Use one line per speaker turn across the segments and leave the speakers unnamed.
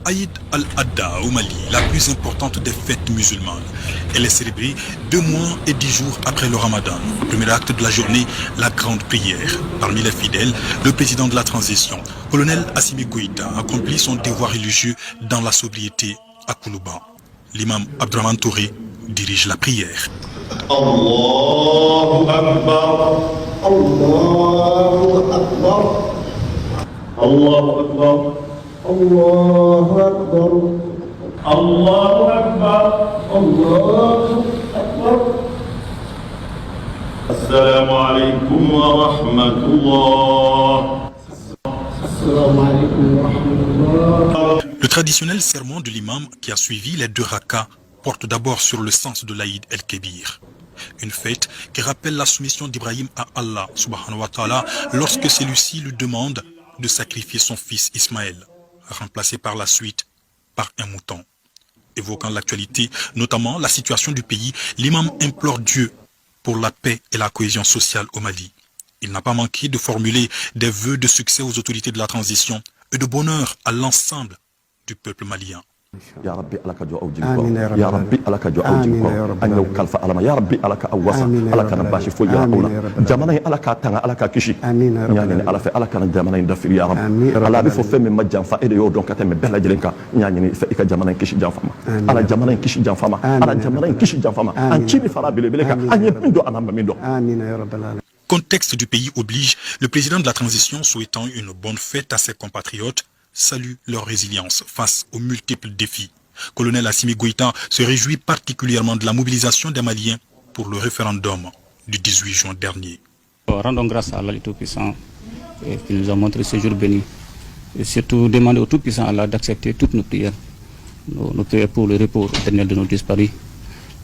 Aïd al-Adha au Mali, la plus importante des fêtes musulmanes. Elle est célébrée 2 mois et 10 jours après le Ramadan. Premier acte de la journée, la grande prière. Parmi les fidèles, le président de la transition, colonel Assimi Goïta, accomplit son devoir religieux dans la sobriété à Koulouba. L'imam Abdraman Touré dirige la prière.
Allahu Akbar. Allahu Akbar. Allahu Akbar. Allahu Akbar. Allahu Akbar. Allahu Akbar. Assalamu alaikum wa rahmatullah. Assalamu alaikum wa rahmatullah.
Le traditionnel sermon de l'imam qui a suivi les 2 rakas porte d'abord sur le sens de l'Aïd el-Kébir. Une fête qui rappelle la soumission d'Ibrahim à Allah subhanahu wa ta'ala lorsque celui-ci lui demande de sacrifier son fils Ismaël, remplacé par la suite par un mouton. Évoquant l'actualité, notamment la situation du pays, l'imam implore Dieu pour la paix et la cohésion sociale au Mali. Il n'a pas manqué de formuler des vœux de succès aux autorités de la transition et de bonheur à l'ensemble du peuple malien.
Ya Rabbi alaka jo awjin ko ya Rabbi alaka jo awjin ko anyo kalfa alama ya Rabbi alaka awasa alaka nabashi fo ya awla jamana alaka tanga alaka kishi nyani alafa alaka na jamana ndafir ya Rabbi ala bi fo femme majjan fa ede yo donc ateme bella jelenka nyani fa ika jamana kishi janfama ala jamana kishi janfama ala jamana kishi janfama an chimi fara beleka anye mindo anamba mindo
amin ya rabbal alamin.
Contexte du pays oblige, le président de la transition souhaitant une bonne fête à ses compatriotes salue leur résilience face aux multiples défis. Colonel Assimi Goïta se réjouit particulièrement de la mobilisation des Maliens pour le référendum du 18 juin dernier.
Rendons grâce à Allah le Tout-Puissant qui nous a montré ce jour béni. Et surtout demander au Tout-Puissant Allah d'accepter toutes nos prières. Nos prières pour le repos éternel de nos disparus.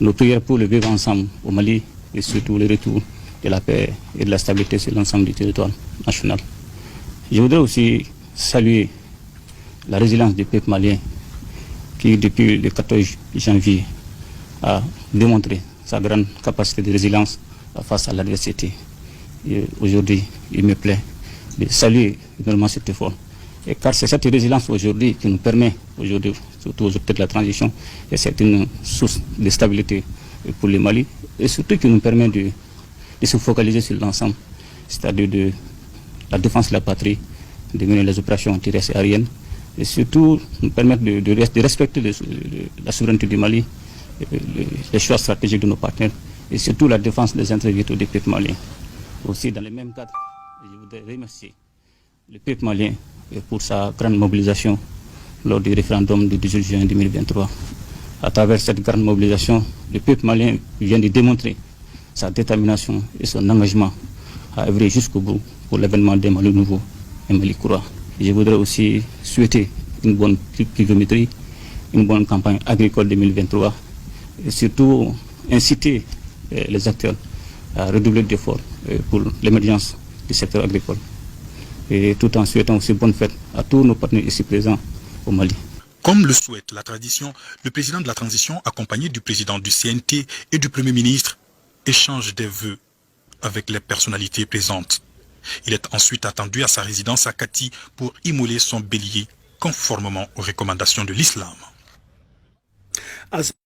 Nos prières pour le vivre ensemble au Mali et surtout le retour de la paix et de la stabilité sur l'ensemble du territoire national. Je voudrais aussi saluer la résilience du peuple malien qui, depuis le 14 janvier, a démontré sa grande capacité de résilience face à l'adversité. Aujourd'hui, il me plaît de saluer énormément cet effort. Et car c'est cette résilience aujourd'hui qui nous permet, aujourd'hui, surtout aux autorités de la transition, et c'est une source de stabilité pour le Mali, et surtout qui nous permet de se focaliser sur l'ensemble, c'est-à-dire de la défense de la patrie, de mener les opérations terrestres et aériennes, et surtout nous permettre de respecter la souveraineté du Mali, les choix stratégiques de nos partenaires, et surtout la défense des intérêts vitaux des peuples maliens. Aussi, dans le même cadre, je voudrais remercier le peuple malien pour sa grande mobilisation lors du référendum du 18 juin 2023. À travers cette grande mobilisation, le peuple malien vient de démontrer sa détermination et son engagement à œuvrer jusqu'au bout pour l'avènement d'un Mali nouveau, un Mali courant. Je voudrais aussi souhaiter une bonne pluviométrie, une bonne campagne agricole 2023 et surtout inciter les acteurs à redoubler d'efforts pour l'émergence du secteur agricole. Et tout en souhaitant aussi bonne fête à tous nos partenaires ici présents au Mali.
Comme le souhaite la tradition, le président de la transition, accompagné du président du CNT et du Premier ministre, échange des vœux avec les personnalités présentes. Il est ensuite attendu à sa résidence à Kati pour immoler son bélier conformément aux recommandations de l'islam.